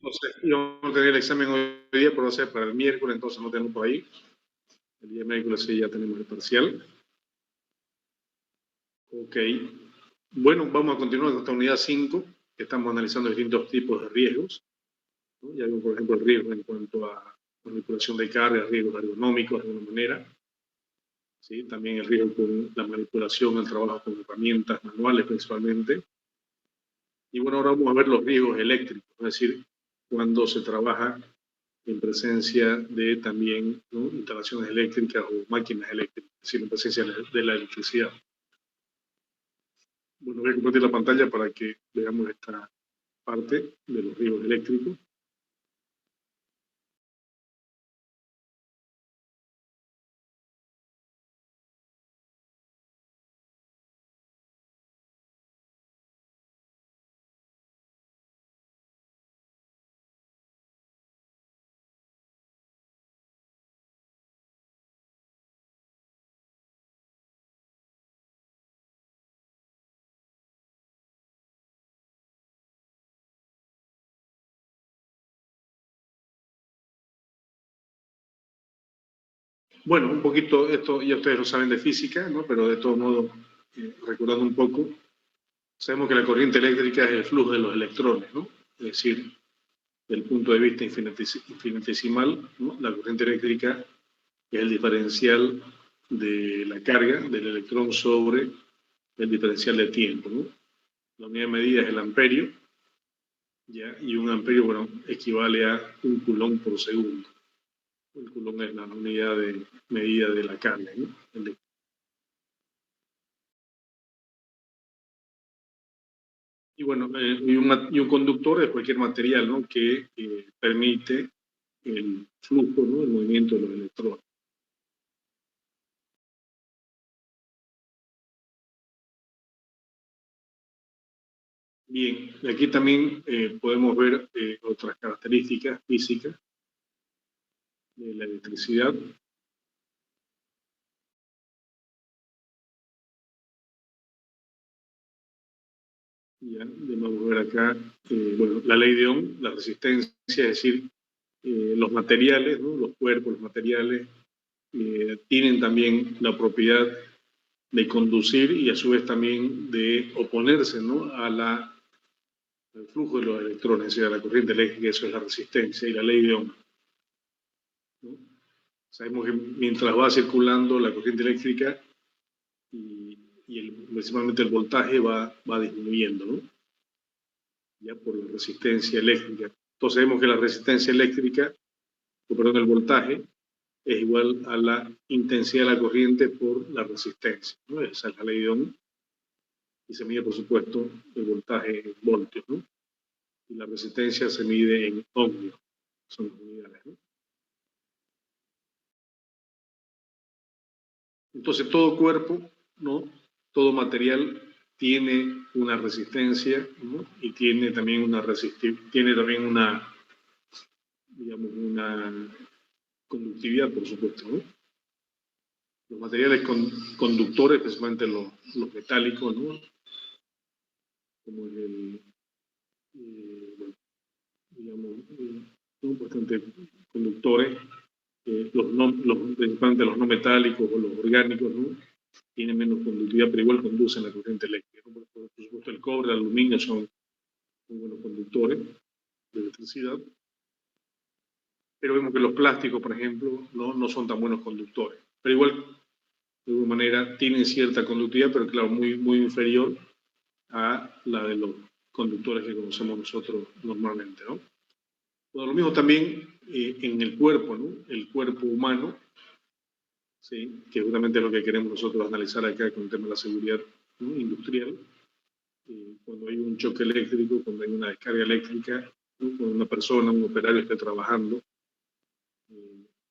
Entonces, íbamos a tener el examen hoy día, pero va a ser para el miércoles, entonces no tenemos por ahí. El día miércoles sí ya tenemos el parcial. Ok. Bueno, vamos a continuar con esta unidad 5, que estamos analizando distintos tipos de riesgos, ¿no? Ya vemos, por ejemplo, el riesgo en cuanto a manipulación de carga, riesgos ergonómicos de alguna manera. ¿Sí? También el riesgo con la manipulación, el trabajo con herramientas manuales principalmente. Y bueno, ahora vamos a ver los riesgos eléctricos, es decir, cuando se trabaja en presencia de también, ¿no?, instalaciones eléctricas o máquinas eléctricas, es decir, en presencia de la electricidad. Bueno, voy a compartir la pantalla para que veamos esta parte de los riesgos eléctricos. Bueno, un poquito, esto ya ustedes lo saben de física, ¿no? Pero de todo modo, recordando un poco, sabemos que la corriente eléctrica es el flujo de los electrones, ¿no? Es decir, desde el punto de vista infinitesimal, ¿no?, la corriente eléctrica es el diferencial de la carga del electrón sobre el diferencial de tiempo, ¿no? La unidad de medida es el amperio, ¿ya? Y un amperio, bueno, equivale a un coulomb por segundo. El coulomb es la unidad de medida de la carga, ¿no? Y bueno, y un conductor es cualquier material, ¿no?, que permite el flujo, ¿no?, el movimiento de los electrones. Bien, y aquí también podemos ver otras características físicas de la electricidad. Ya, vamos a ver acá, bueno, la ley de Ohm, la resistencia, es decir, los materiales, ¿no?, los cuerpos, los materiales, tienen también la propiedad de conducir y a su vez también de oponerse, ¿no?, al flujo de los electrones, o sea, la corriente eléctrica. Eso es la resistencia y la ley de Ohm, ¿no? Sabemos que mientras va circulando la corriente eléctrica principalmente el voltaje va disminuyendo, ¿no?, ya por la resistencia eléctrica. Entonces sabemos que la resistencia eléctrica, o perdón, el voltaje, es igual a la intensidad de la corriente por la resistencia, ¿no? Esa es la ley de Ohm. Y se mide, por supuesto, el voltaje en voltios, ¿no? Y la resistencia se mide en ohmios, son las unidades, ¿no? Entonces todo cuerpo, ¿no?, todo material tiene una resistencia, ¿no?, y tiene también una digamos, una conductividad, por supuesto, ¿no? Los materiales conductores, especialmente los metálicos, ¿no?, como bueno, digamos, son bastante conductores, principalmente los no metálicos o los orgánicos, ¿no?, tienen menos conductividad, pero igual conducen la corriente eléctrica, ¿no? Por supuesto, el cobre, el aluminio son muy buenos conductores de electricidad, pero vemos que los plásticos, por ejemplo, no son tan buenos conductores, pero igual, de alguna manera, tienen cierta conductividad, pero claro, muy inferior a la de los conductores que conocemos nosotros normalmente, ¿no? Bueno, lo mismo también en el cuerpo, ¿no? El cuerpo humano, ¿sí?, que justamente es lo que queremos nosotros analizar acá con el tema de la seguridad, ¿no?, industrial. Cuando hay un choque eléctrico, cuando hay una descarga eléctrica, ¿no?, cuando una persona, un operario esté trabajando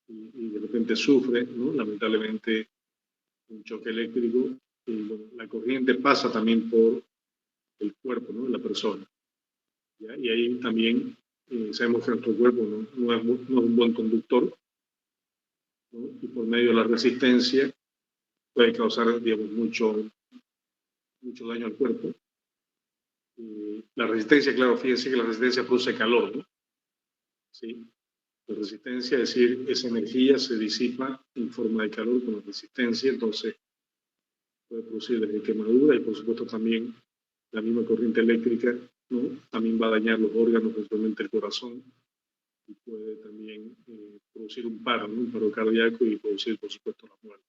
y de repente sufre, ¿no?, lamentablemente, un choque eléctrico, bueno, la corriente pasa también por el cuerpo, ¿no?, de la persona, ¿ya? Y ahí también sabemos que nuestro cuerpo no es un buen conductor, ¿no?, y por medio de la resistencia puede causar, digamos, mucho daño al cuerpo. La resistencia, claro, fíjense que la resistencia produce calor, ¿no? ¿sí? La resistencia, es decir, esa energía se disipa en forma de calor con la resistencia, entonces puede producir desde quemadura y por supuesto también la misma corriente eléctrica, ¿no? También va a dañar los órganos, principalmente el corazón, y puede también producir un paro, ¿no? Un paro cardíaco y producir, por supuesto, la muerte.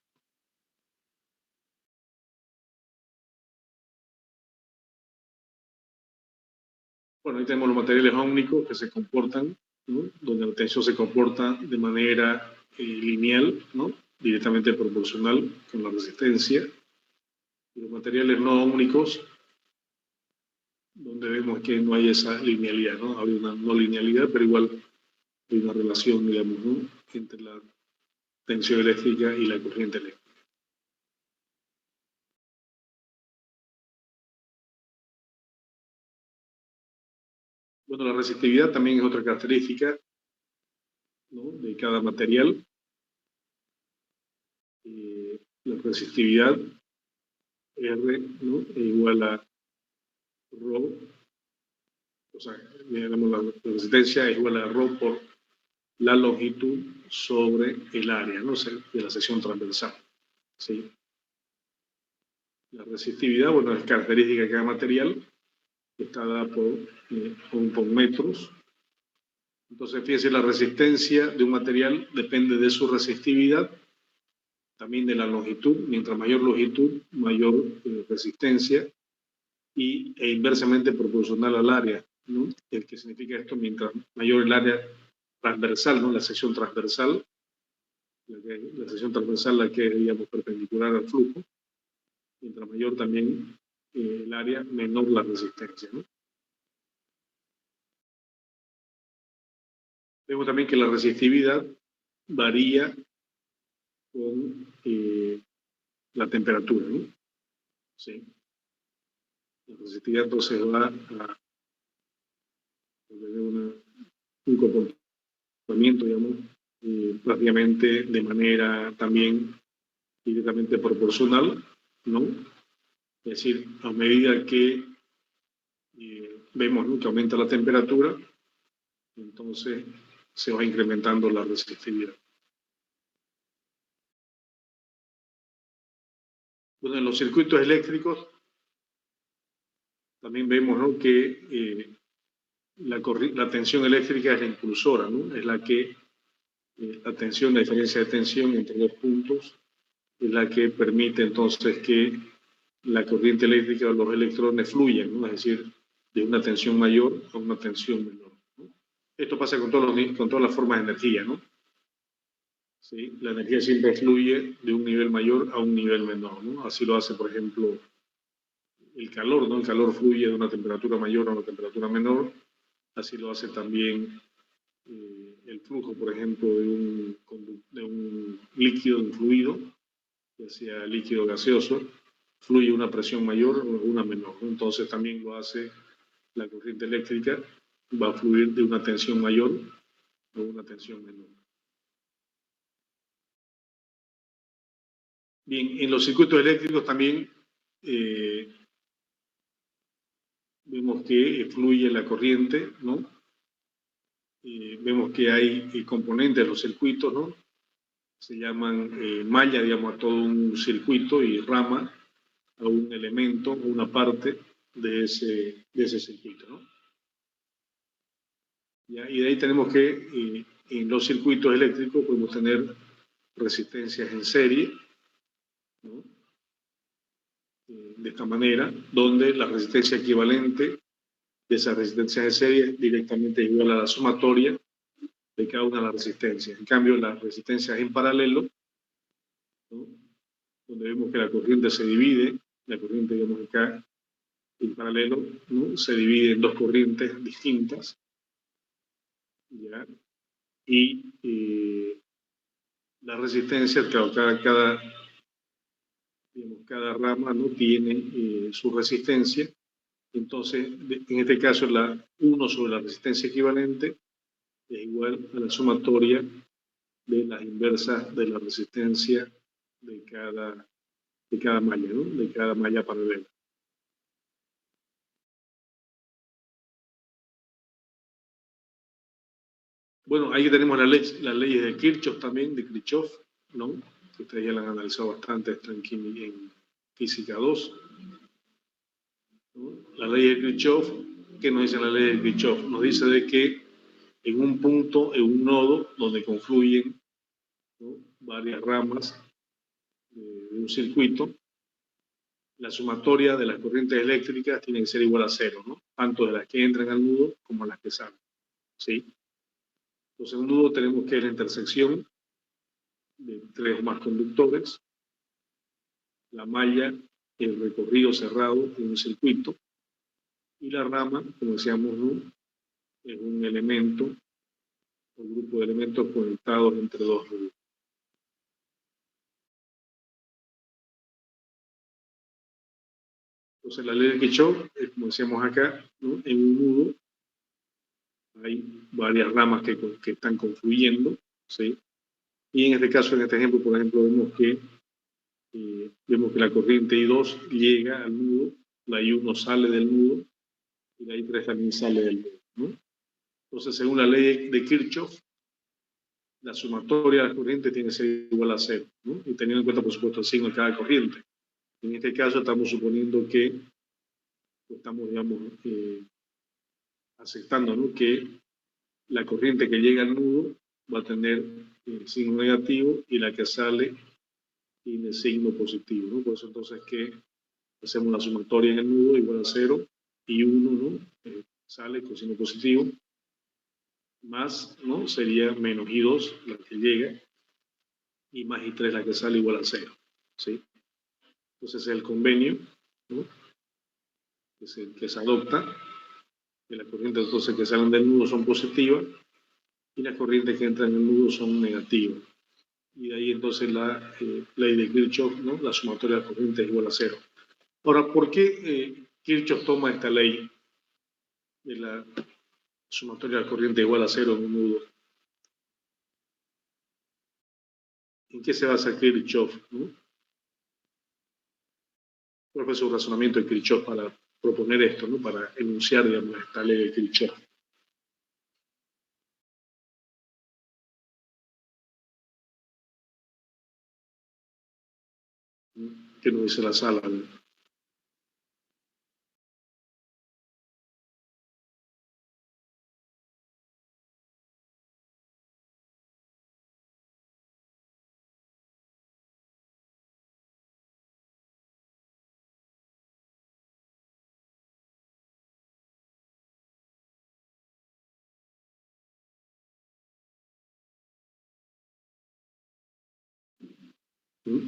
Bueno, ahí tenemos los materiales ómnicos que se comportan, ¿no? Donde la tensión se comporta de manera lineal, ¿no? Directamente proporcional con la resistencia. Y los materiales no ómnicos, donde vemos que no hay esa linealidad, ¿no? Hay una no linealidad, pero igual hay una relación, digamos, ¿no? Entre la tensión eléctrica y la corriente eléctrica. Bueno, la resistividad también es otra característica, ¿no? De cada material. La resistividad R, ¿no? Es igual a ρ, o sea, digamos, la resistencia es igual a ρ por la longitud sobre el área, ¿no? O sea, de la sección transversal, ¿sí? La resistividad, bueno, es característica de cada material, está dada por metros. Entonces, fíjense, la resistencia de un material depende de su resistividad, también de la longitud. Mientras mayor longitud, mayor resistencia, e inversamente proporcional al área, ¿no? El que significa esto, mientras mayor el área transversal, ¿no? La sección transversal, la sección transversal la que es, digamos, perpendicular al flujo, mientras mayor también el área, menor la resistencia, ¿no? Vemos también que la resistividad varía con la temperatura, ¿no? Sí. La resistividad entonces va a tener un comportamiento, digamos, prácticamente de manera también directamente proporcional, ¿no? Es decir, a medida que vemos, ¿no? Que aumenta la temperatura, entonces se va incrementando la resistividad. Bueno, en los circuitos eléctricos también vemos, ¿no? Que la tensión eléctrica es la impulsora, ¿no? Es la que, la tensión, la diferencia de tensión entre dos puntos, es la que permite entonces que la corriente eléctrica o los electrones fluyan, ¿no? Es decir, de una tensión mayor a una tensión menor, ¿no? Esto pasa con todas las formas de energía, ¿no? ¿Sí? La energía siempre fluye de un nivel mayor a un nivel menor, ¿no? Así lo hace, por ejemplo, el calor, ¿no? El calor fluye de una temperatura mayor a una temperatura menor. Así lo hace también el flujo, por ejemplo, de un líquido, de un fluido, ya sea líquido gaseoso, fluye a una presión mayor o una menor, ¿no? Entonces también lo hace la corriente eléctrica, va a fluir de una tensión mayor a una tensión menor. Bien, en los circuitos eléctricos también vemos que fluye la corriente, ¿no? Vemos que hay componentes de los circuitos, ¿no? Se llaman malla, digamos, a todo un circuito, y rama a un elemento, una parte de ese circuito, ¿no? ¿Ya? Y de ahí tenemos que en los circuitos eléctricos podemos tener resistencias en serie, ¿no? De esta manera, donde la resistencia equivalente de esas resistencias de serie es directamente igual a la sumatoria de cada una de las resistencias. En cambio, las resistencias en paralelo, ¿no? Donde vemos que la corriente se divide, la corriente, digamos, acá en paralelo, ¿no? Se divide en dos corrientes distintas, ¿ya? Y la resistencia, claro, cada rama, ¿no? Tiene su resistencia. Entonces, en este caso, la 1 sobre la resistencia equivalente es igual a la sumatoria de las inversas de la resistencia de cada malla, ¿no? De cada malla paralela. Bueno, ahí tenemos las leyes de Kirchhoff también, de Kirchhoff, ¿no? Que ustedes ya la han analizado bastante, esto en Física 2. ¿No? La ley de Kirchhoff, ¿qué nos dice la ley de Kirchhoff? Nos dice de que en un punto, en un nodo donde confluyen, ¿no?, varias ramas de un circuito, la sumatoria de las corrientes eléctricas tiene que ser igual a cero, ¿no? Tanto de las que entran al nudo como las que salen, ¿sí? Entonces, en un nudo tenemos que la intersección de tres o más conductores, la malla, el recorrido cerrado en un circuito, y la rama, como decíamos, ¿no?, es un elemento, un grupo de elementos conectados entre dos nudos. Entonces, la ley de Kirchhoff, como decíamos acá, ¿no?, en un nudo hay varias ramas que están confluyendo, ¿sí? Y en este caso, en este ejemplo, por ejemplo, vemos que la corriente I2 llega al nudo, la I1 sale del nudo y la I3 también sale del nudo, ¿no? Entonces, según la ley de Kirchhoff, la sumatoria de las corrientes tiene que ser igual a cero, ¿no? Y teniendo en cuenta, por supuesto, el signo de cada corriente. En este caso, estamos suponiendo que estamos, digamos, aceptando, ¿no?, que la corriente que llega al nudo va a tener signo negativo y la que sale tiene signo positivo, ¿no? Por eso entonces que hacemos la sumatoria en el nudo igual a 0 y 1, ¿no?, sale con signo positivo, más, ¿no?, sería menos I2 la que llega y más I3 la que sale igual a 0, ¿sí? Entonces el convenio, ¿no?, que se adopta, que las corrientes entonces que salen del nudo son positivas y las corrientes que entran en el nudo son negativas. Y de ahí entonces la ley de Kirchhoff, ¿no?, la sumatoria de las corrientes es igual a 0. Ahora, ¿por qué Kirchhoff toma esta ley de la sumatoria de las corrientes igual a 0 en un nudo? ¿En qué se basa Kirchhoff, ¿no? ¿Cuál fue su razonamiento de Kirchhoff para proponer esto, ¿no?, para enunciar, digamos, esta ley de Kirchhoff? ¿Qué nos dice la sala?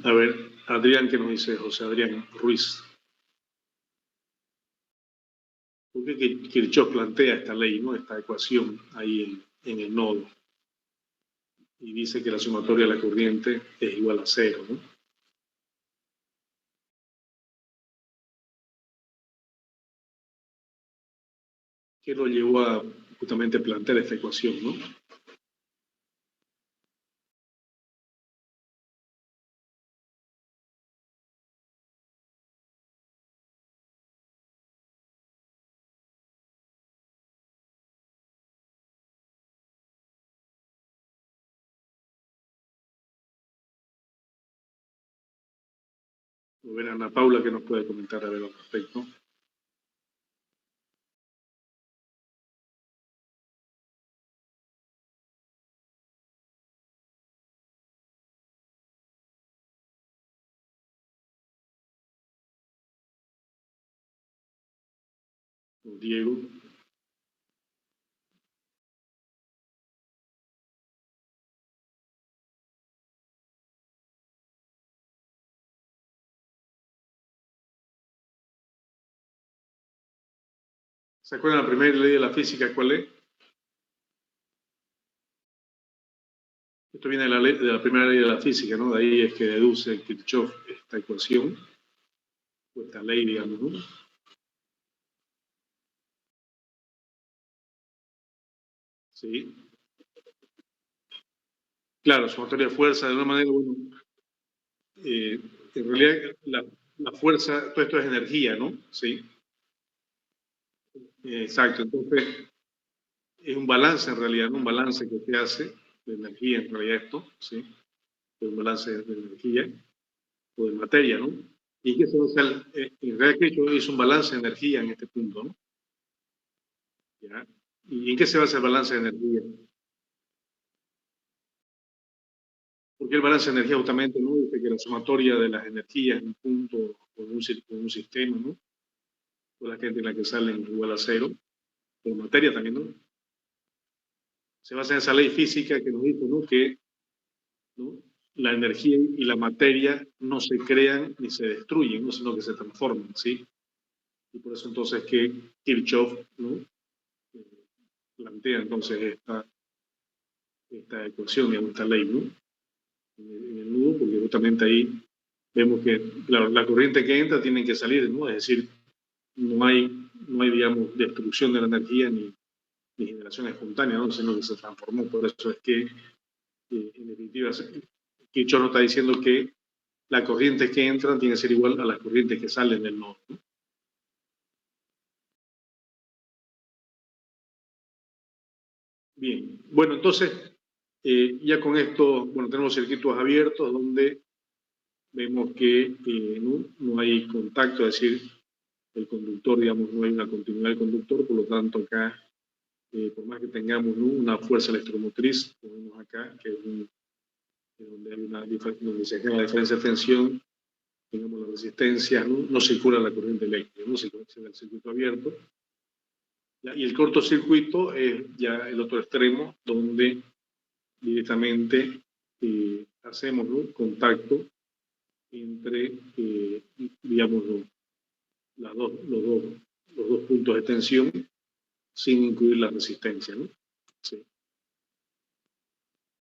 A ver, Adrián, ¿qué nos dice José Adrián Ruiz? ¿Por qué Kirchhoff plantea esta ley, ¿no?, esta ecuación ahí en el nodo? Y dice que la sumatoria de la corriente es igual a 0, ¿no? ¿Qué lo llevó a justamente plantear esta ecuación, ¿no? A ver, Ana Paula, ¿qué nos puede comentar a ver al respecto? Diego. ¿Se acuerdan la primera ley de la física cuál es? Esto viene de la primera ley de la física, ¿no? De ahí es que deduce Kirchhoff esta ecuación, o esta ley, digamos, ¿no? Sí. Claro, sumatoria de fuerza, de una manera, bueno, en realidad la fuerza, todo esto es energía, ¿no? Sí. Exacto, entonces es un balance en realidad, ¿no? Un balance que se hace de energía en realidad esto, ¿sí? Es un balance de energía o de materia, ¿no? Y que se va a hacer, en realidad que es un balance de energía en este punto, ¿no? ¿Ya? ¿Y en qué se basa el balance de energía? Porque el balance de energía justamente, ¿no? Dice que la sumatoria de las energías en un punto o en un sistema, ¿no? O la gente en la que salen igual a cero, o materia también, ¿no? Se basa en esa ley física que nos dice, ¿no? Que, ¿no? La energía y la materia no se crean ni se destruyen, ¿no? Sino que se transforman, ¿sí? Y por eso entonces que Kirchhoff, ¿no? Plantea entonces esta ecuación, digamos, esta ley, ¿no? En el nudo, porque justamente ahí vemos que la corriente que entra tiene que salir, ¿no? Es decir, no hay, digamos, destrucción de la energía ni generación espontánea, ¿no? Sino que se transformó. Por eso es que, en definitiva, Kirchhoff nos está diciendo que las corrientes que entran tienen que ser igual a las corrientes que salen del nodo, ¿no? Bien, bueno, entonces, ya con esto, bueno, tenemos circuitos abiertos donde vemos que no hay contacto, es decir, el conductor, digamos, no hay una continuidad del conductor, por lo tanto acá, por más que tengamos, ¿no? Una fuerza electromotriz, como vemos acá, que es donde, donde se genera la diferencia de tensión, tengamos la resistencia, no circula la corriente eléctrica, no circula el circuito abierto. ¿Ya? Y el cortocircuito es ya el otro extremo, donde directamente hacemos, ¿no? Contacto entre, digamos, los dos puntos de tensión sin incluir la resistencia, ¿no? Sí.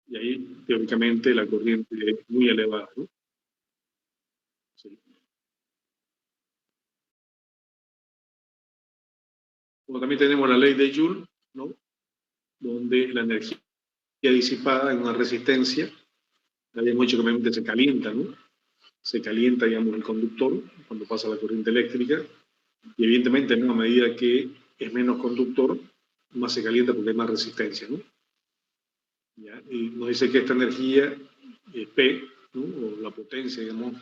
Y ahí, teóricamente, la corriente es muy elevada, ¿no? Sí. Como también tenemos la ley de Joule, ¿no? Donde la energía disipada en una resistencia, habíamos dicho que obviamente se calienta, ¿no? Se calienta, digamos, el conductor cuando pasa la corriente eléctrica, y evidentemente, ¿no? A medida que es menos conductor, más se calienta porque hay más resistencia, ¿no? ¿Ya? Y nos dice que esta energía, P, ¿no? O la potencia, digamos,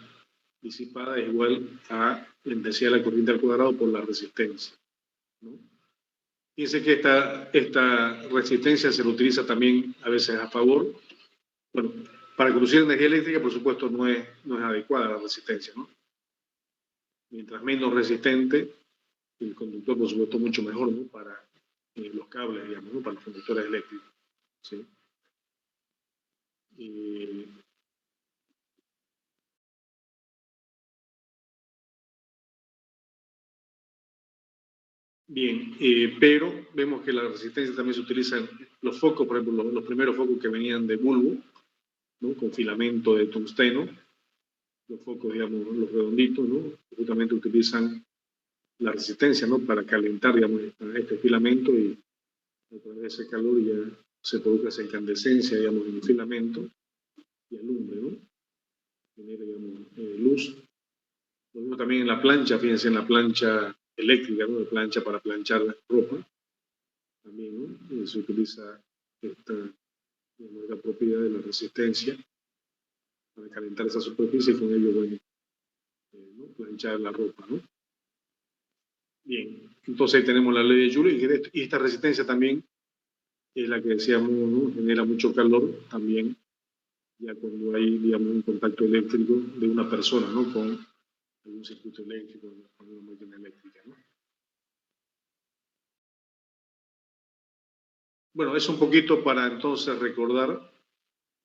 disipada es igual a la intensidad de la corriente al cuadrado por la resistencia, ¿no? Fíjense que esta resistencia se lo utiliza también a veces a favor. Bueno, para conducir energía eléctrica, por supuesto, no es adecuada la resistencia, ¿no? Mientras menos resistente, el conductor, por supuesto, mucho mejor, ¿no? Para los cables, digamos, ¿no? Para los conductores eléctricos, ¿sí? Bien, pero vemos que la resistencia también se utiliza en los focos, por ejemplo, los primeros focos que venían de bulbo, ¿no? Con filamento de tungsteno, los focos, digamos, los redonditos, ¿no? Justamente utilizan la resistencia, ¿no? Para calentar, digamos, este filamento, y a través de ese calor ya se produce esa incandescencia, digamos, en el filamento y alumbre, ¿no? Genera, digamos, luz. Lo mismo también en la plancha, fíjense en la plancha eléctrica, ¿no? La plancha para planchar ropa, también, ¿no? Se utiliza esta, digamos, la propiedad de la resistencia para calentar esa superficie y con ello, bueno, ¿no? Planchar la ropa, ¿no? Bien, entonces ahí tenemos la ley de Joule, y esta resistencia también es la que decíamos, ¿no? Genera mucho calor también, ya cuando hay, digamos, un contacto eléctrico de una persona, ¿no? Con algún circuito eléctrico, con una máquina eléctrica, ¿no? Bueno, es un poquito para entonces recordar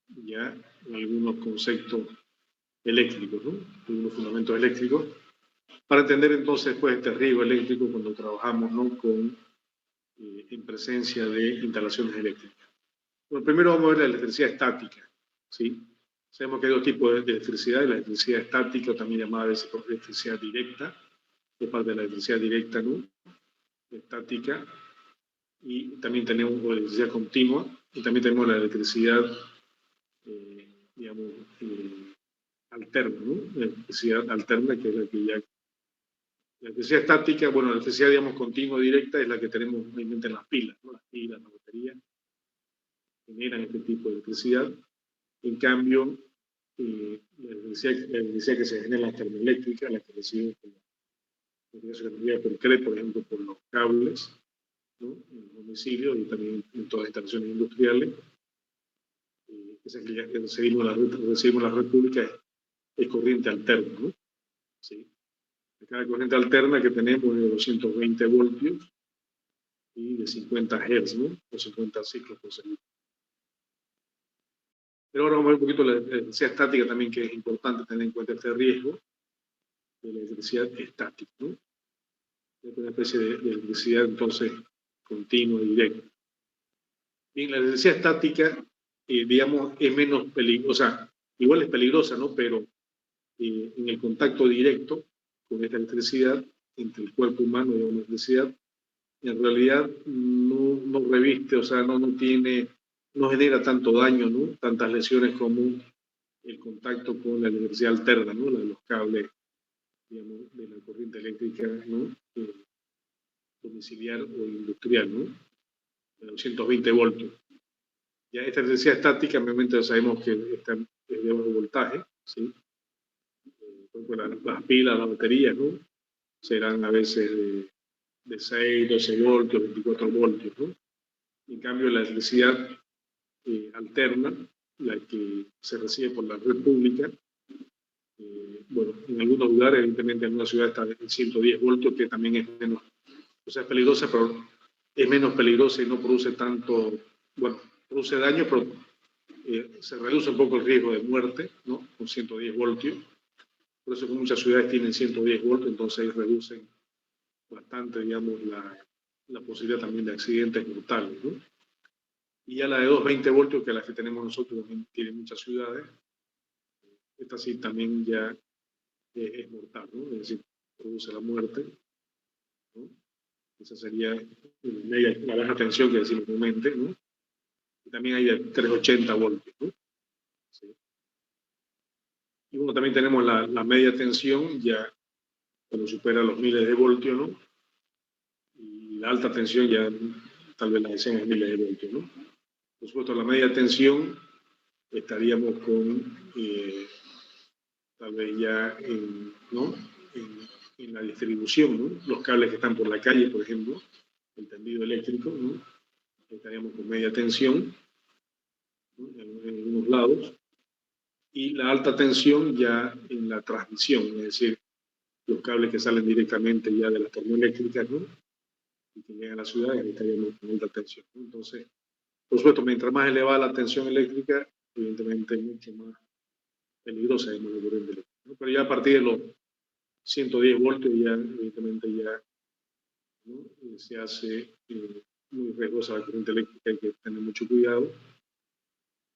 ya algunos conceptos eléctricos, ¿no? Algunos fundamentos eléctricos, para entender entonces pues este riesgo eléctrico cuando trabajamos, ¿no? En presencia de instalaciones eléctricas. Bueno, primero vamos a ver la electricidad estática, ¿sí? Sabemos que hay dos tipos de electricidad: la electricidad estática, o también llamada a veces por electricidad directa, es parte de la electricidad directa, ¿no? Estática, y también tenemos la electricidad continua, y también tenemos la electricidad, digamos, alterna, ¿no? La electricidad alterna, que es la que ya... La electricidad estática, bueno, la electricidad, digamos, continua directa es la que tenemos normalmente en las pilas, ¿no? Las pilas, generan este tipo de electricidad. En cambio, la electricidad que se genera en la termoeléctrica, la que recibimos por CRE, por ejemplo, por los cables, ¿no?, en los domicilios y también en todas las instalaciones industriales, esa que recibimos la red pública es corriente alterna, ¿no? ¿Sí? Cada corriente alterna que tenemos es de 220 voltios y de 50 Hz, ¿no?, o 50 ciclos por segundo. Pero ahora vamos a ver un poquito la electricidad estática también, que es importante tener en cuenta este riesgo de la electricidad estática, ¿no? Es una especie de electricidad, entonces, continua y directa. Bien, la electricidad estática, digamos, es menos peligrosa, o sea, igual es peligrosa, ¿no?, pero en el contacto directo con esta electricidad, entre el cuerpo humano y la electricidad, en realidad no reviste, o sea, no genera tanto daño, ¿no?, tantas lesiones como el contacto con la electricidad alterna, ¿no?, la de los cables, digamos, de la corriente eléctrica, ¿no?, domiciliar o industrial, ¿no?, de 220 voltios. Ya esta electricidad estática, obviamente sabemos que está de bajo voltaje, ¿sí? Por ejemplo, las pilas, las baterías, ¿no?, serán a veces de 6, 12 voltios, 24 voltios, ¿no? En cambio, la electricidad alterna, la que se recibe por la red pública, bueno, en algunos lugares, evidentemente en una ciudad está en 110 voltios, que también es menos, o sea, es peligrosa, pero es menos peligrosa y no produce tanto, bueno, produce daño, pero se reduce un poco el riesgo de muerte, ¿no?, con 110 voltios. Por eso que muchas ciudades tienen 110 voltios, entonces reducen bastante, digamos, la posibilidad también de accidentes mortales, ¿no? Y ya la de 220 voltios, que es la que tenemos nosotros, también tiene muchas ciudades, esta sí también ya es mortal, ¿no?, es decir, produce la muerte, ¿no? Esa sería la baja tensión que decimos comúnmente, ¿no? Y también hay de 380 voltios, ¿no? Sí. Y bueno, también tenemos la media tensión, ya cuando supera los miles de voltios, ¿no? Y la alta tensión ya tal vez las decenas de miles de voltios, ¿no? Por supuesto, la media tensión estaríamos con tal vez ya ¿no?, en la distribución, ¿no?, los cables que están por la calle, por ejemplo, el tendido eléctrico, ¿no?, estaríamos con media tensión, ¿no?, en algunos lados, y la alta tensión ya en la transmisión, es decir, los cables que salen directamente ya de las termoeléctricas, ¿no?, y que llegan a la ciudad, ahí estaríamos con alta tensión, ¿no? Entonces, por supuesto, mientras más elevada la tensión eléctrica, evidentemente mucho más peligrosa es la corriente eléctrica, ¿no? Pero ya a partir de los 110 voltios, ya evidentemente ya, ¿no?, se hace muy riesgosa la corriente eléctrica, hay que tener mucho cuidado.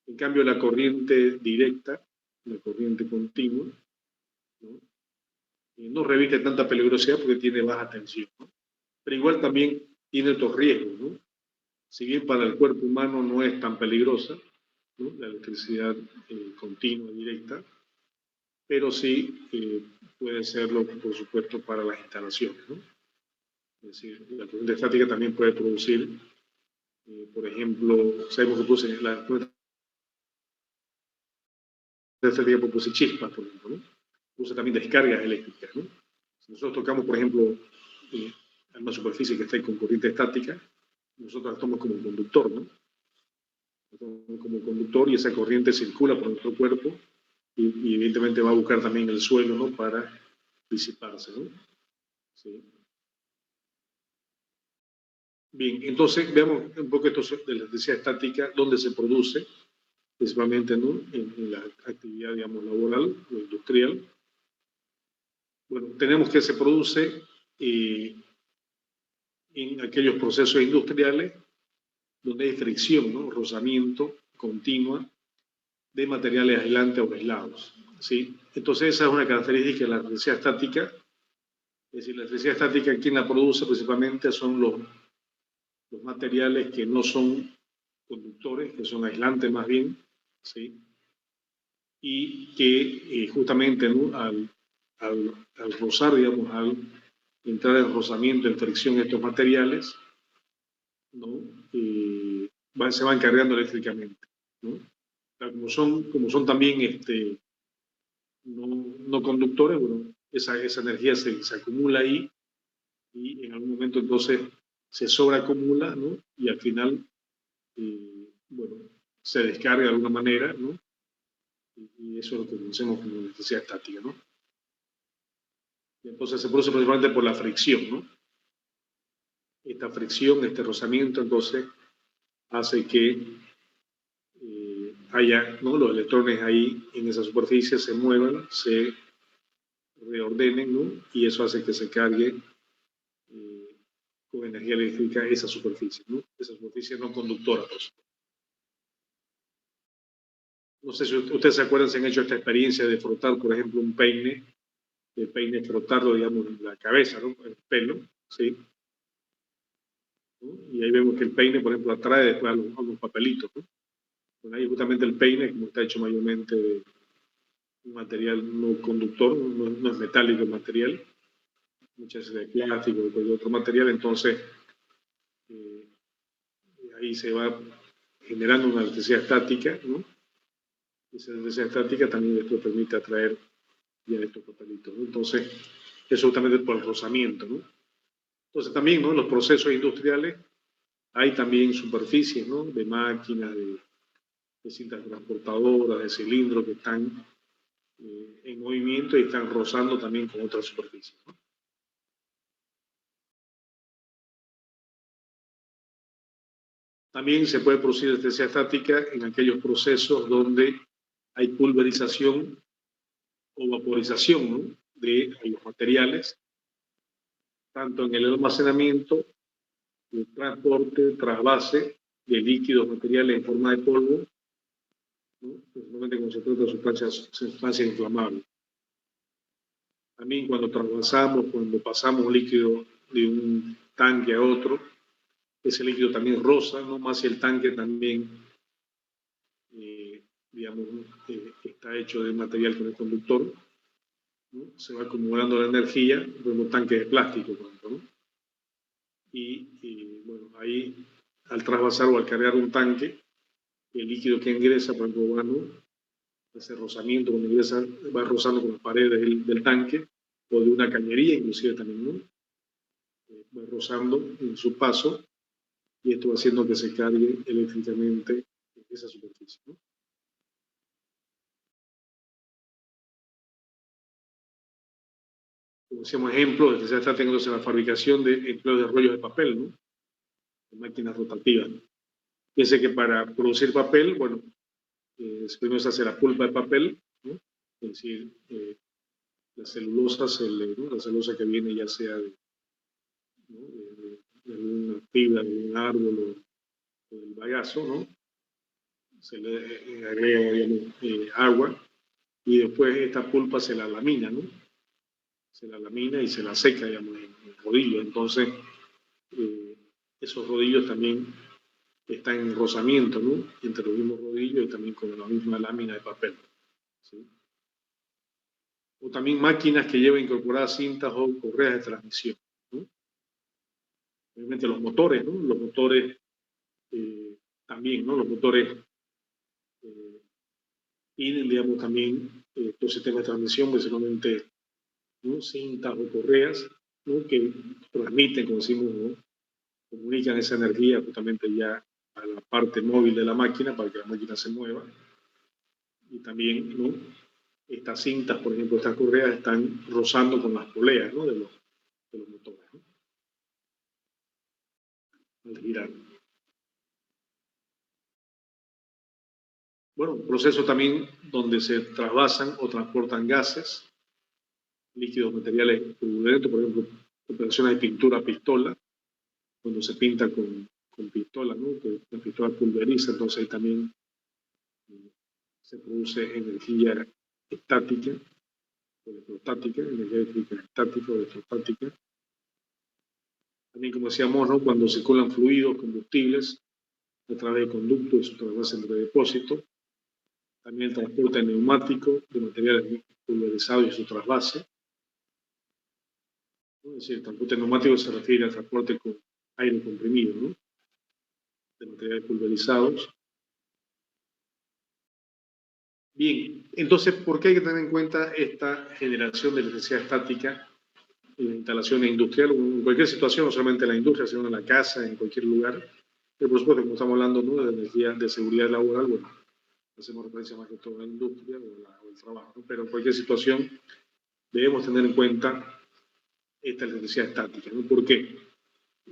En cambio, la corriente directa, la corriente continua, ¿no?, no reviste tanta peligrosidad porque tiene baja tensión, ¿no? Pero igual también tiene otros riesgos, ¿no? Si bien para el cuerpo humano no es tan peligrosa, ¿no?, la electricidad continua, directa, pero sí puede serlo, por supuesto, para las instalaciones, ¿no? Es decir, la corriente estática también puede producir, por ejemplo, sabemos que produce la corriente estática produce chispas, por ejemplo, ¿no? Produce también descargas eléctricas, ¿no? Si nosotros tocamos, por ejemplo, en una superficie que está con corriente estática, nosotros actuamos como conductor, ¿no? Como conductor, y esa corriente circula por nuestro cuerpo y evidentemente va a buscar también el suelo, ¿no?, para disiparse, ¿no? Sí. Bien, entonces veamos un poco esto de la electricidad estática, dónde se produce, principalmente, ¿no?, en la actividad, digamos, laboral o industrial. Bueno, tenemos que se produce en aquellos procesos industriales donde hay fricción, ¿no?, rozamiento continua de materiales aislantes o aislados, ¿sí? Entonces esa es una característica de la electricidad estática. Es decir, la electricidad estática, quien la produce principalmente son los materiales que no son conductores, que son aislantes más bien, ¿sí?, y que justamente, ¿no?, al rozar, digamos, al entrar en rozamiento, en fricción estos materiales, ¿no?, se van cargando eléctricamente, ¿no? O sea, como son también no conductores, bueno, esa energía se acumula ahí y en algún momento entonces se sobreacumula, ¿no? Y al final, bueno, se descarga de alguna manera, ¿no? Y eso es lo que conocemos como electricidad estática, ¿no? Y entonces se produce principalmente por la fricción, ¿no? Esta fricción, este rozamiento, entonces hace que haya, ¿no? Los electrones ahí en esa superficie se muevan, se reordenen, ¿no? Y eso hace que se cargue con energía eléctrica esa superficie, ¿no? Esa superficie no conductora, por supuesto. No sé si ustedes se acuerdan si han hecho esta experiencia de frotar, por ejemplo, un peine, el peine frotarlo, digamos, en la cabeza, ¿no? El pelo, ¿sí? ¿No? Y ahí vemos que el peine, por ejemplo, atrae después a los papelitos, ¿no? Bueno, ahí justamente el peine, como está hecho mayormente de un material no conductor, no es metálico el material, muchas veces de plástico o de otro material, entonces ahí se va generando una electricidad estática, ¿no? Esa electricidad estática también después permite atraer ya estos papelitos, ¿no? Entonces, eso justamente por el rozamiento, ¿no? Entonces también, ¿no? En los procesos industriales hay también superficies, ¿no? De máquinas, de cintas transportadoras, de cilindros que están en movimiento y están rozando también con otras superficies, ¿no? También se puede producir electricidad estática en aquellos procesos donde hay pulverización o vaporización, ¿no? De los materiales, tanto en el almacenamiento, el transporte, trasvase de líquidos materiales en forma de polvo, ¿no? Principalmente cuando se trata de sustancias inflamables. También cuando trasvasamos, cuando pasamos líquido de un tanque a otro, ese líquido también rosa, ¿no? Más si el tanque también, digamos, está hecho de material que no es conductor, ¿no? Se va acumulando la energía en un tanque de plástico, por ejemplo, ¿no? Y bueno, ahí al trasvasar o al cargar un tanque, el líquido que ingresa, por ejemplo, va, ¿no? Ese rozamiento cuando ingresa va rozando con las paredes del tanque o de una cañería, inclusive también, ¿no? Va rozando en su paso y esto va haciendo que se cargue eléctricamente esa superficie, ¿no? Como decíamos, ejemplos que se está teniendo en la fabricación de empleos de rollos de papel, ¿no? De máquinas rotativas. Piense que para producir papel, bueno, primero se hace la pulpa de papel, ¿no? Es decir, la celulosa, ¿no? La celulosa que viene ya sea ¿no? de alguna fibra de un árbol o del bagazo, ¿no? Se le agrega, digamos, agua y después esta pulpa se la lamina, ¿no? Se la lamina y se la seca, digamos, en rodillos. Entonces, esos rodillos también están en rozamiento, ¿no? Entre los mismos rodillos y también con la misma lámina de papel, ¿sí? O también máquinas que llevan incorporadas cintas o correas de transmisión, ¿no? Obviamente los motores, ¿no? Los motores también, ¿no? Los motores tienen, digamos, también los sistemas de transmisión, principalmente, ¿no? Cintas o correas, ¿no? Que transmiten, como decimos, ¿no? Comunican esa energía justamente ya a la parte móvil de la máquina para que la máquina se mueva. Y también, ¿no? Estas cintas, por ejemplo, estas correas están rozando con las poleas, ¿no? de los motores, ¿no? Al girar. Bueno, proceso también donde se trasvasan o transportan gases, líquidos, materiales turbulentos, por ejemplo, operaciones de pintura a pistola, cuando se pinta con pistola, ¿no? Que la pistola pulveriza, entonces ahí también se produce energía estática, o electrostática, energía eléctrica estática o electrostática. También, como decíamos, ¿no? Cuando circulan fluidos, combustibles, a través de conductos y su trasvase entre depósitos. También el transporte neumático de materiales pulverizados y su trasvase. ¿No? Es decir, el transporte neumático se refiere al transporte con aire comprimido, ¿no? de materiales pulverizados. Bien, entonces, ¿por qué hay que tener en cuenta esta generación de electricidad estática en las instalaciones industriales, en cualquier situación, no solamente en la industria, sino en la casa, en cualquier lugar? Pero por supuesto, como estamos hablando, ¿no?, de energía de seguridad laboral, bueno, hacemos referencia más que todo a la industria o el trabajo, ¿no? Pero en cualquier situación debemos tener en cuenta esta electricidad estática, ¿no? ¿Por qué?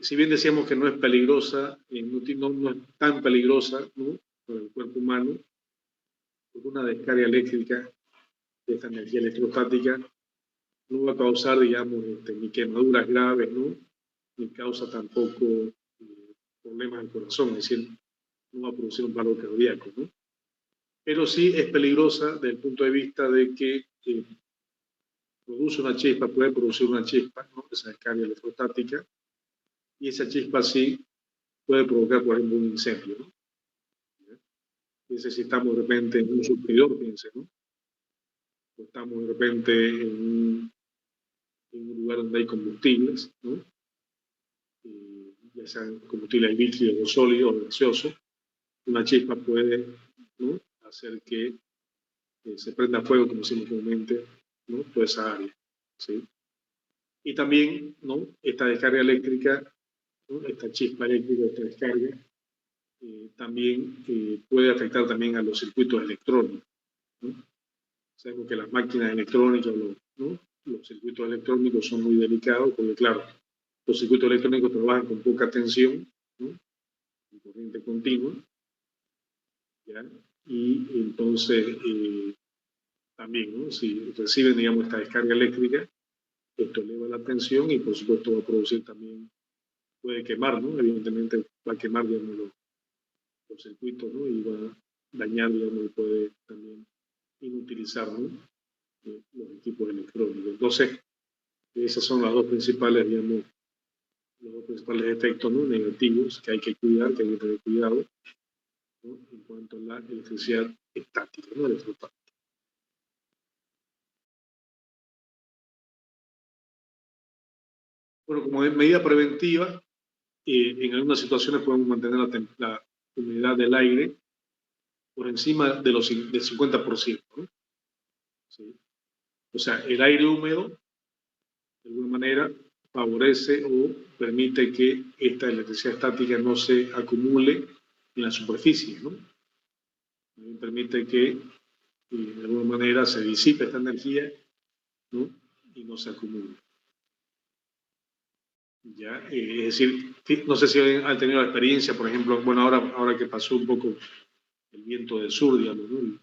Si bien decíamos que no es peligrosa, no es tan peligrosa, ¿no?, para el cuerpo humano, porque una descarga eléctrica de esta energía electrostática no va a causar, digamos, ni quemaduras graves, ¿no?, ni causa tampoco problemas al corazón, es decir, no va a producir un paro cardíaco, ¿no? Pero sí es peligrosa desde el punto de vista de que produce una chispa, puede producir una chispa, ¿no?, esa descarga electrostática, y esa chispa sí puede provocar, por ejemplo, un incendio, ¿no? Piense si estamos de repente en un surtidor, piense, ¿no? O estamos de repente en un lugar donde hay combustibles, ¿no? Ya sean combustibles líquidos o sólidos o gaseosos, una chispa puede, ¿no?, hacer que se prenda fuego, como decimos comúnmente, ¿no?, toda esa área, ¿sí? Y también, ¿no?, esta descarga eléctrica, ¿no?, esta chispa eléctrica, esta descarga, también puede afectar también a los circuitos electrónicos, ¿no? Sabemos que las máquinas electrónicas, ¿no?, los circuitos electrónicos son muy delicados porque, claro, los circuitos electrónicos trabajan con poca tensión, ¿no?, en corriente continua, ¿ya? Y entonces también, ¿no?, si reciben, digamos, esta descarga eléctrica, esto eleva la tensión y, por supuesto, va a producir también, puede quemar, ¿no?, evidentemente va a quemar, digamos, los circuitos, ¿no?, y va a dañar, digamos, y puede también inutilizar, ¿no?, los equipos electrónicos. Entonces, esas son las dos principales, digamos, los dos principales efectos, ¿no?, negativos que hay que cuidar, que hay que tener cuidado, ¿no?, en cuanto a la electricidad estática, ¿no?, electrostática. Bueno, como medida preventiva, en algunas situaciones podemos mantener la humedad del aire por encima del 50%, ¿no? ¿Sí? O sea, el aire húmedo, de alguna manera, favorece o permite que esta electricidad estática no se acumule en la superficie, ¿no? También permite que, de alguna manera, se disipe esta energía, ¿no?, y no se acumule. ¿Ya? Es decir, no sé si han tenido la experiencia, por ejemplo, bueno, ahora que pasó un poco el viento del sur, digamos, ¿no?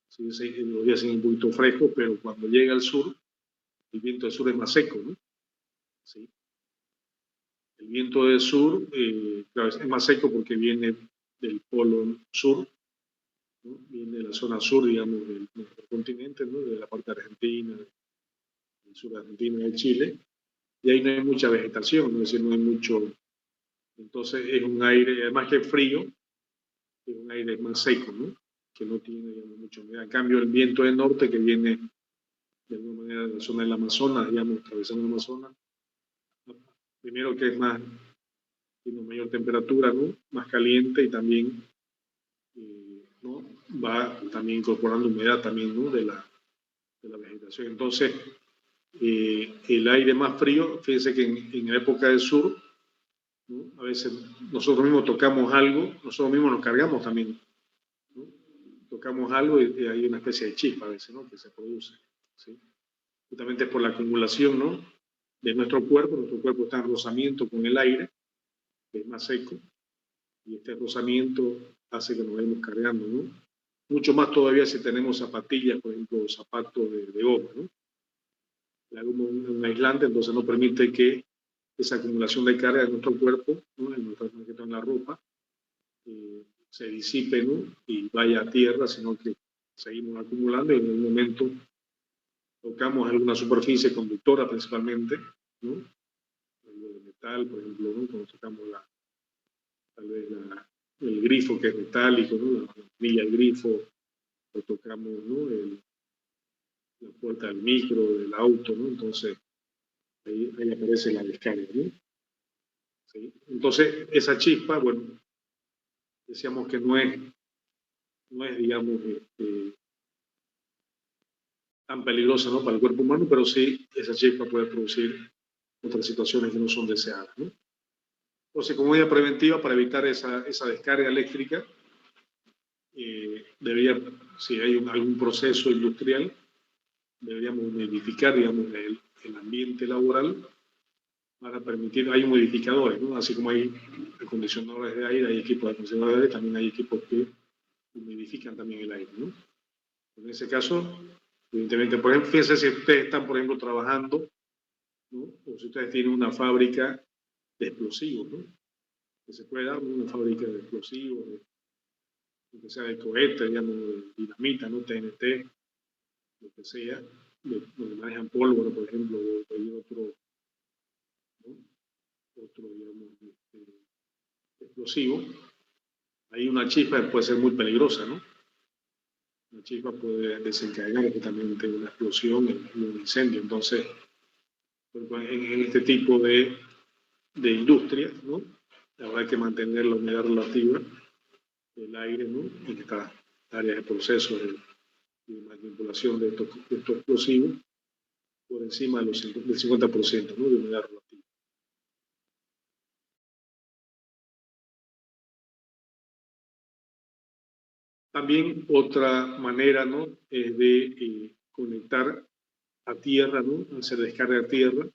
Sí, los días siguen un poquito frescos, pero cuando llega al sur, el viento del sur es más seco, ¿no? ¿Sí? El viento del sur, claro, es más seco porque viene del polo sur, ¿no? Viene de la zona sur, digamos, del continente, ¿no?, de la parte argentina, del sur de Argentina y de Chile, y ahí no hay mucha vegetación, ¿no? Es decir, no hay mucho. Entonces es un aire, además que es frío, es un aire más seco, ¿no?, que no tiene, digamos, mucha humedad. En cambio, el viento del norte, que viene de alguna manera de la zona del Amazonas, digamos, atravesando el Amazonas, primero que es más, tiene mayor temperatura, ¿no?, más caliente, y también, ¿no?, va también incorporando humedad también, ¿no?, de la vegetación. Entonces, el aire más frío, fíjense que en la época del sur, ¿no?, a veces nosotros mismos tocamos algo, nosotros mismos nos cargamos también, ¿no? Tocamos algo y hay una especie de chispa a veces, ¿no?, que se produce, ¿sí? Justamente por la acumulación, ¿no?, de nuestro cuerpo está en rozamiento con el aire, que es más seco, y este rozamiento hace que nos vayamos cargando, ¿no? Mucho más todavía si tenemos zapatillas, por ejemplo, zapatos de goma, ¿no? La goma es un aislante, entonces no permite que esa acumulación de carga en nuestro cuerpo, ¿no?, en la ropa, se disipe, ¿no?, y vaya a tierra, sino que seguimos acumulando y en un momento tocamos alguna superficie conductora principalmente, ¿no?, algo de metal, por ejemplo, ¿no?, cuando tocamos tal vez el grifo, que es metálico, ¿no?, la hornilla del grifo, o tocamos, ¿no?, la puerta del micro, del auto, ¿no? Entonces ahí aparece la descarga, ¿no? ¿Sí? Entonces esa chispa, bueno, decíamos que no es digamos, tan peligrosa, ¿no?, para el cuerpo humano, pero sí esa chispa puede producir otras situaciones que no son deseadas, ¿no? Entonces, como medida preventiva, para evitar esa descarga eléctrica, si hay algún proceso industrial, deberíamos modificar, digamos, el ambiente laboral para permitir, hay modificadores, ¿no? Así como hay acondicionadores de aire, hay equipos de acondicionadores de aire, también hay equipos que humidifican también el aire, ¿no? En ese caso, evidentemente, por ejemplo, fíjense si ustedes están, por ejemplo, trabajando, ¿no?, o si ustedes tienen una fábrica de explosivos, ¿no?, que se puede dar, ¿no?, una fábrica de explosivos, que sea de cohete, digamos, de dinamita, ¿no?, TNT, lo que sea, donde manejan pólvora, por ejemplo, o cualquier otro, ¿no?, digamos, explosivo. Ahí una chispa puede ser muy peligrosa, ¿no? Una chispa puede desencadenar que también tenga una explosión, un incendio. Entonces, en este tipo de industria, ¿no?, habrá que mantener la humedad relativa del aire, ¿no?, en estas áreas de proceso de manipulación de estos explosivos por encima del 50%, ¿no?, de humedad relativa. También otra manera, ¿no?, es de conectar a tierra, ¿no?, hacer descarga a tierra,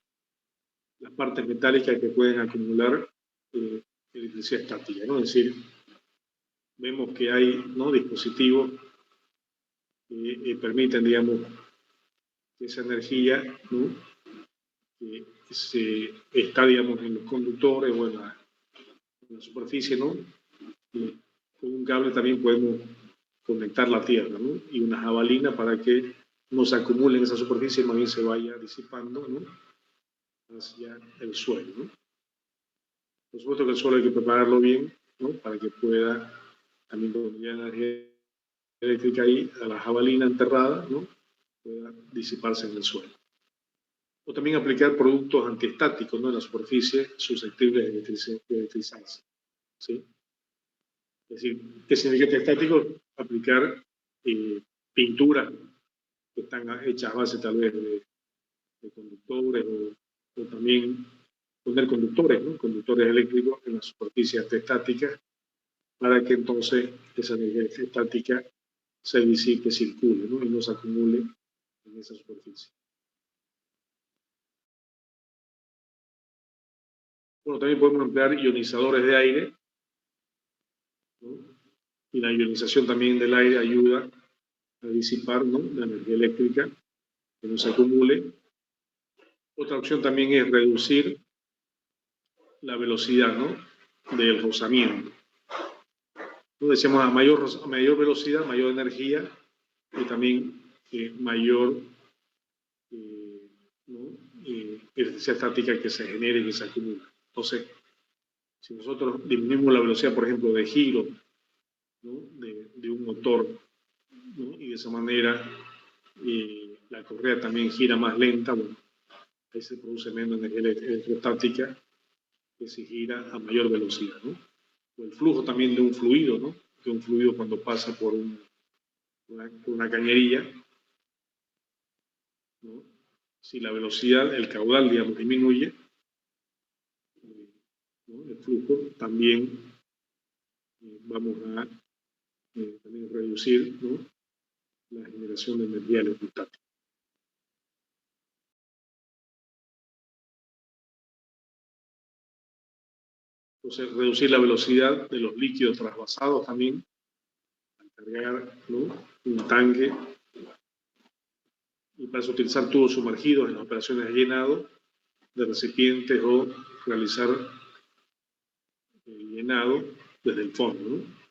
las partes metálicas que pueden acumular electricidad estática, ¿no? Es decir, vemos que hay, ¿no?, dispositivos que permiten, digamos, que esa energía, ¿no?, que está, digamos, en los conductores o en la superficie, ¿no?, y con un cable también podemos conectar la tierra, ¿no?, y una jabalina para que no se acumule en esa superficie y más bien se vaya disipando, ¿no?, hacia el suelo, ¿no? Por supuesto que el suelo hay que prepararlo bien, ¿no?, para que pueda, también cuando haya energía eléctrica ahí, a la jabalina enterrada, ¿no?, pueda disiparse en el suelo. O también aplicar productos antiestáticos, ¿no?, en la superficie susceptibles de electrizarse, ¿sí? Es decir, ¿qué significa antiestático? Aplicar pinturas que están hechas a base tal vez de conductores o también poner conductores, ¿no?, conductores eléctricos en la superficie antiestática para que entonces esa energía estática se disipe, circule, ¿no?, y no se acumule en esa superficie. Bueno, también podemos emplear ionizadores de aire, ¿no?, y la ionización también del aire ayuda a disipar, ¿no?, la energía eléctrica, que no se acumule. Otra opción también es reducir la velocidad, ¿no?, del rozamiento. ¿No? Decíamos, a mayor velocidad, mayor energía y también mayor ¿no?, electricidad estática que se genere y que se acumula. Entonces, si nosotros disminuimos la velocidad, por ejemplo, de giro, ¿no?, de un motor, ¿no?, y de esa manera la correa también gira más lenta, bueno, ahí se produce menos energía electrostática que si gira a mayor velocidad, ¿no? O el flujo también de un fluido, ¿no?, que un fluido cuando pasa por una cañería, ¿no?, si la velocidad, el caudal, digamos, disminuye, ¿no?, el flujo, también vamos a también reducir, ¿no?, la generación de energía electrostática. Entonces, reducir la velocidad de los líquidos trasvasados también, al cargar, ¿no?, un tanque, y para eso utilizar tubos sumergidos en las operaciones de llenado de recipientes o realizar llenado desde el fondo, ¿no?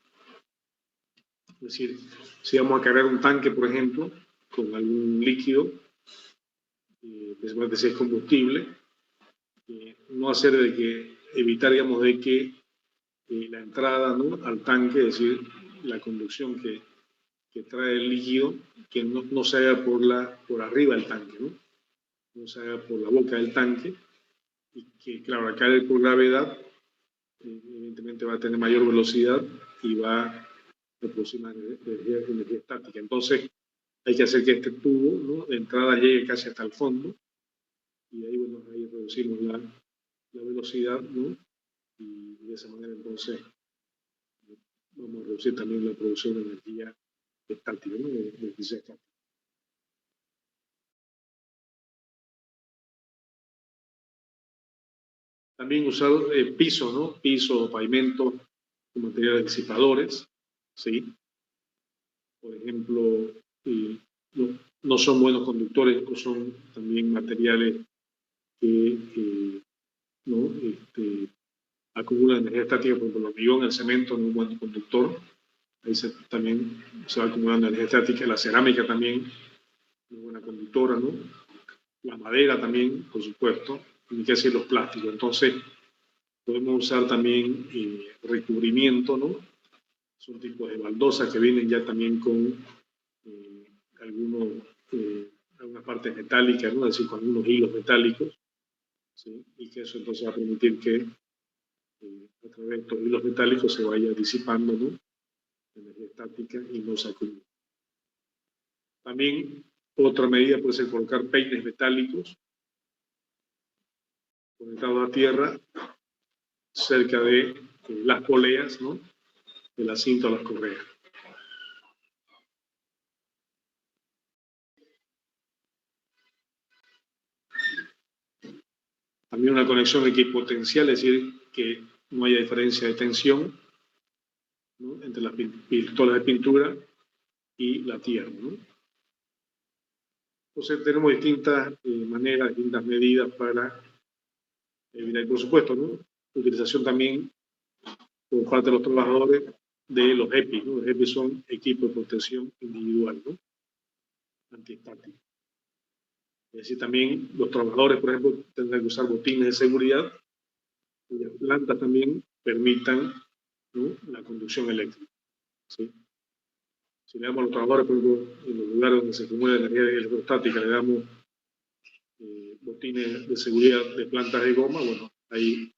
Es decir, si vamos a cargar un tanque, por ejemplo, con algún líquido, principalmente si es combustible, no hacer de que, evitar, digamos, de que la entrada, ¿no?, al tanque, es decir, la conducción que trae el líquido, que no se haga por arriba del tanque, no se haga por la boca del tanque, y que, claro, al caer por gravedad, evidentemente va a tener mayor velocidad y va a producir más energía estática. Entonces, hay que hacer que este tubo, ¿no?, de entrada llegue casi hasta el fondo, y ahí, bueno, ahí reducimos la velocidad, ¿no? Y de esa manera, entonces, vamos a reducir también la producción de energía estática, ¿no?, de electricidad estática. También usar piso, ¿no? Piso o pavimento con materiales disipadores, ¿sí? Por ejemplo, no son buenos conductores, o son también materiales que ¿no?, acumulan energía estática. Por ejemplo, el hormigón, el cemento no es un buen conductor, ahí también se va acumulando energía estática. La cerámica también es buena conductora, ¿no? La madera también, por supuesto, y que decir los plásticos. Entonces, podemos usar también recubrimiento, ¿no? Son tipos de baldosas que vienen ya también con algunas partes metálicas, ¿no? Es decir, con algunos hilos metálicos, ¿sí? Y que eso entonces va a permitir que a través de estos hilos metálicos se vaya disipando, ¿no?, energía estática y no se acumule. También otra medida puede ser colocar peines metálicos conectados a tierra cerca de las poleas, ¿no?, de la cinta o las correas. También una conexión equipotencial, es decir, que no haya diferencia de tensión, ¿no?, entre las pistolas de pintura y la tierra, ¿no? Entonces tenemos distintas maneras, distintas medidas para evitar, por supuesto, ¿no?, utilización también por parte de los trabajadores de los EPI, ¿no? Los EPI son equipos de protección individual, ¿no?, antiestático. Es decir, también los trabajadores, por ejemplo, tendrán que usar botines de seguridad, y las plantas también permitan, ¿no?, la conducción eléctrica, ¿sí? Si le damos a los trabajadores, por ejemplo, en los lugares donde se acumula energía electrostática, le damos botines de seguridad de plantas de goma, bueno, ahí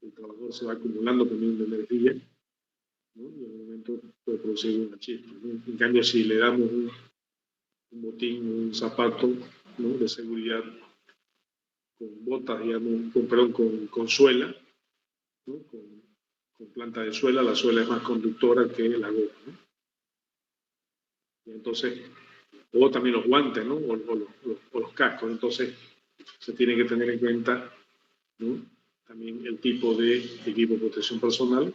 el trabajador se va acumulando también de energía, ¿no?, y en un momento puede producir una chispa, ¿no? En cambio, si le damos un botín, un zapato, ¿no?, de seguridad con botas, digamos, con suela, ¿no?, con planta de suela, la suela es más conductora que la goma, ¿no? Y entonces, o también los guantes, ¿no?, o los cascos. Entonces, se tiene que tener en cuenta, ¿no?, también el tipo de equipo de protección personal,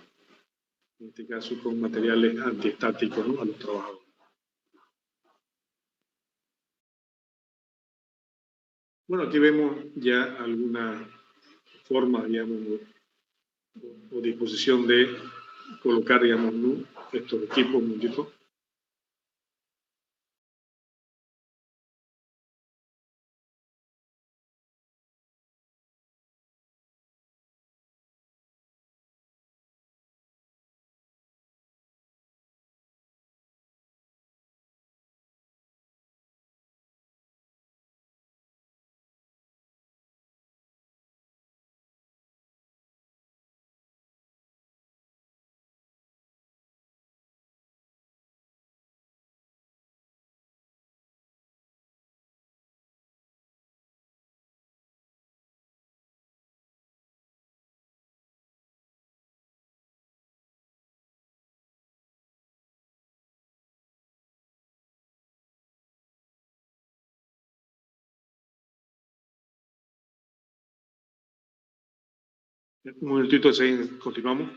en este caso con materiales antiestáticos, ¿no?, a los trabajadores. Bueno, aquí vemos ya alguna forma, digamos, o disposición de colocar, digamos, ¿no?, estos equipos, un momentito. Un momentito, continuamos.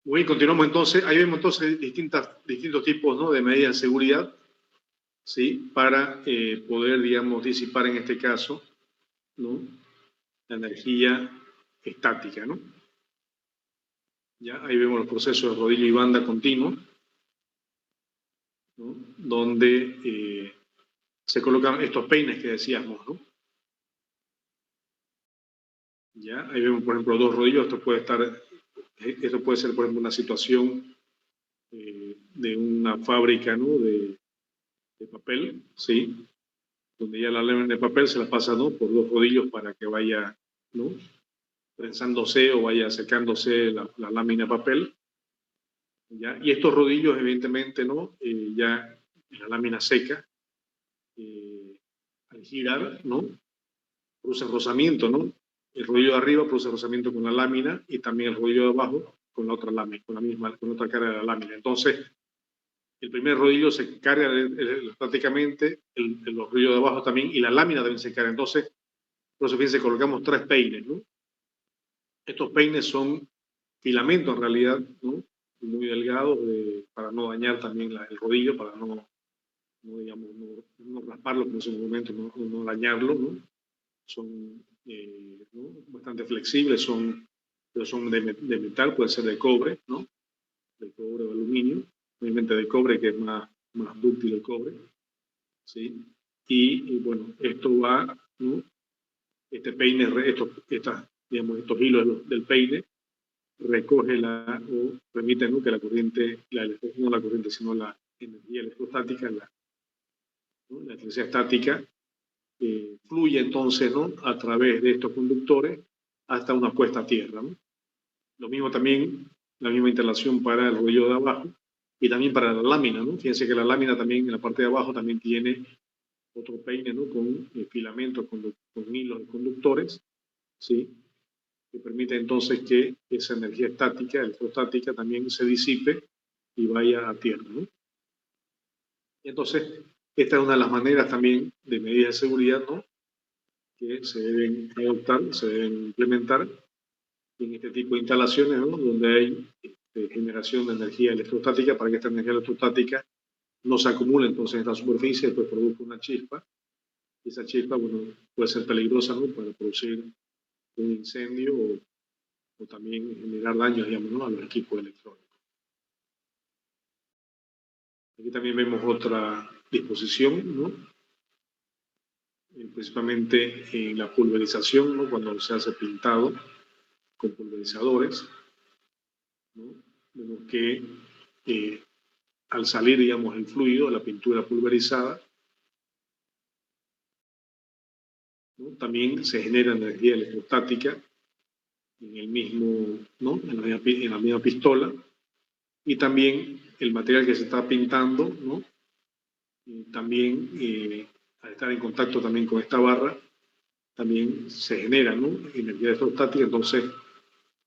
Muy bien, continuamos entonces. Ahí vemos entonces distintos tipos, ¿no?, de medidas de seguridad, ¿sí?, para poder, digamos, disipar en este caso, ¿no?, la energía estática, ¿no? Ya, ahí vemos los procesos de rodillo y banda continuo, ¿no?, donde se colocan estos peines que decíamos, ¿no? Ya, ahí vemos, por ejemplo, dos rodillos. Esto puede ser, por ejemplo, una situación de una fábrica, ¿no?, de papel, ¿sí?, donde ya la lámina de papel se la pasa, ¿no?, por dos rodillos para que vaya, ¿no?, prensándose o vaya secándose la lámina de papel, ¿ya? Y estos rodillos, evidentemente, ¿no?, ya en la lámina seca, al girar, ¿no?, produce rozamiento, ¿no? El rodillo de arriba produce rozamiento con la lámina y también el rodillo de abajo con la otra lámina, con la otra cara de la lámina. Entonces, el primer rodillo se carga estáticamente, los rodillos de abajo también, y la lámina también se carga. Entonces, por eso, fíjense, colocamos tres peines, ¿no? Estos peines son filamentos, en realidad, ¿no?, muy delgados, para no dañar también el rodillo, para digamos, no rasparlo como en ese momento, no dañarlo, ¿no? Son ¿no?, bastante flexibles, pero son de metal, puede ser de cobre, ¿no?, de cobre o aluminio, obviamente de cobre, que es más dúctil el cobre, ¿sí? Y bueno, esto va, ¿no?, este peine, digamos, estos hilos del peine recoge o permite, ¿no?, que la corriente, no la corriente, sino la energía electrostática, ¿no?, la electricidad estática, fluye entonces, ¿no?, a través de estos conductores hasta una puesta a tierra, ¿no? Lo mismo también, la misma instalación para el rodillo de abajo y también para la lámina, ¿no? Fíjense que la lámina también, en la parte de abajo, también tiene otro peine, ¿no?, con filamentos, con hilos conductores, ¿sí?, que permite entonces que esa energía estática, electrostática, también se disipe y vaya a tierra, ¿no? Entonces, esta es una de las maneras también de medidas de seguridad, ¿no?, que se deben adoptar, se deben implementar en este tipo de instalaciones, ¿no?, donde hay generación de energía electrostática, para que esta energía electrostática no se acumule entonces en esta superficie y después produzca una chispa. Y esa chispa, bueno, puede ser peligrosa, ¿no?, para producir un incendio o también generar daños, digamos, ¿no?, a los equipos electrónicos. Aquí también vemos otra disposición, ¿no?, principalmente en la pulverización, ¿no?, cuando se hace pintado con pulverizadores, ¿no?, vemos que al salir, digamos, el fluido, la pintura pulverizada, ¿no?, también se genera energía electrostática en el mismo, ¿no?, en la misma pistola, y también el material que se está pintando, ¿no?, y también al estar en contacto también con esta barra, también se genera, ¿no?, energía electrostática. Entonces,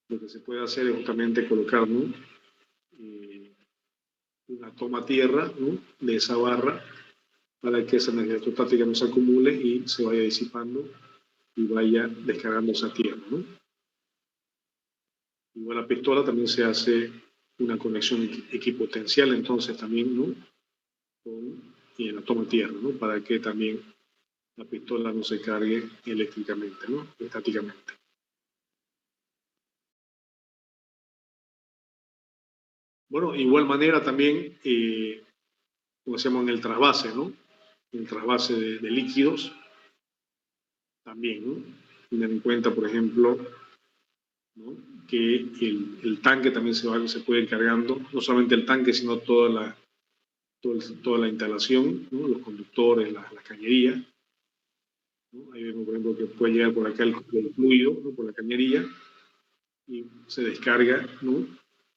lo que se puede hacer es justamente colocar, ¿no?, una toma tierra, ¿no?, de esa barra, para que esa energía electrostática no se acumule y se vaya disipando y vaya descargándose a tierra, ¿no? Igual la pistola también se hace una conexión equipotencial, entonces también, ¿no?, y en la toma tierra, ¿no?, para que también la pistola no se cargue eléctricamente, ¿no?, estáticamente. Bueno, igual manera también, como decíamos, en el trasvase, ¿no?, en el trasvase de líquidos, también, ¿no?, tener en cuenta, por ejemplo, ¿no?, que el tanque también se puede ir cargando, no solamente el tanque, sino toda la instalación, ¿no?, los conductores, la cañería, ¿no? Ahí vemos, por ejemplo, que puede llegar por acá el fluido, ¿no?, por la cañería, y se descarga, ¿no?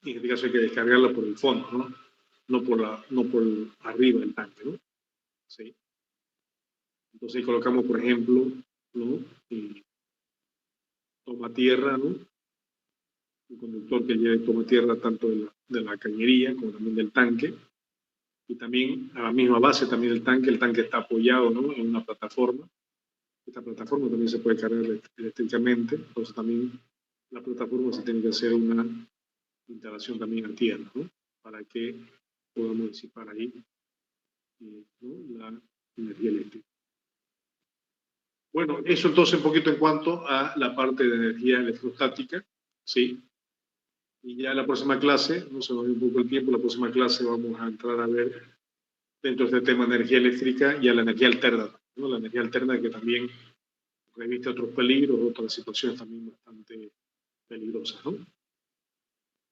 Y en este caso hay que descargarla por el fondo, ¿no? No por arriba del tanque, ¿no? ¿Sí? Entonces ahí colocamos, por ejemplo, ¿no?, toma tierra, ¿no?, un conductor que lleve toma tierra tanto de la cañería como también del tanque, y también a la misma base también del tanque. El tanque está apoyado, ¿no?, en una plataforma. Esta plataforma también se puede cargar eléctricamente, entonces también la plataforma se tiene que hacer instalación también en tierra, ¿no? Para que podamos disipar ahí, ¿no?, la energía eléctrica. Bueno, eso entonces un poquito en cuanto a la parte de energía electrostática, ¿sí? Y ya en la próxima clase, no se nos dio un poco el tiempo, la próxima clase vamos a entrar a ver dentro de este tema de energía eléctrica y a la energía alterna, ¿no? La energía alterna que también reviste otros peligros, otras situaciones también bastante peligrosas, ¿no?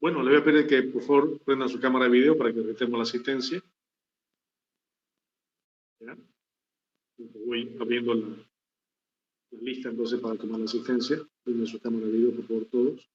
Bueno, le voy a pedir que por favor prendan su cámara de video para que retemos la asistencia. ¿Ya? Voy abriendo la lista entonces para tomar la asistencia. Prendan su cámara de video por favor todos.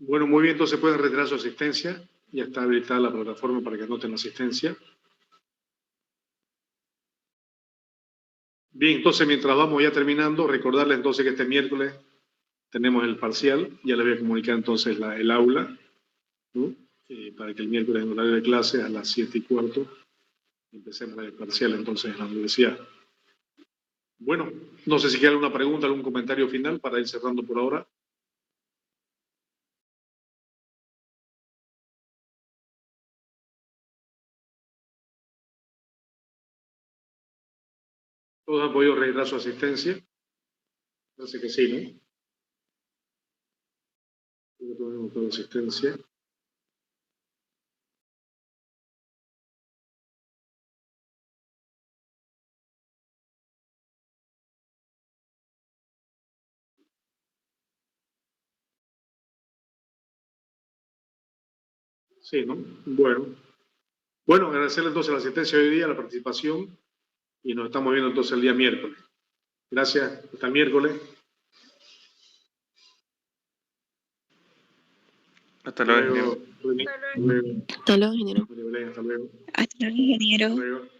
Bueno, muy bien, entonces pueden retirar su asistencia. Ya está habilitada la plataforma para que anoten la asistencia. Bien, entonces mientras vamos ya terminando, recordarles entonces que este miércoles tenemos el parcial. Ya les voy a comunicar entonces el aula, ¿no? Para que el miércoles en horario de clase a las 7:15 empecemos el parcial entonces en la universidad. Bueno, no sé si queda alguna pregunta, algún comentario final para ir cerrando por ahora. Todos han podido registrar su asistencia. Parece que sí, ¿no? Creo que todos hemos podido asistencia. Sí, ¿no? Bueno. Bueno, agradecerle entonces la asistencia hoy día, la participación, y nos estamos viendo entonces el día miércoles. Gracias, hasta el miércoles. Hasta luego, ingeniero. Hasta luego. Hasta luego, ingeniero. María Belén, hasta luego. Hasta luego, ingeniero. Hasta luego.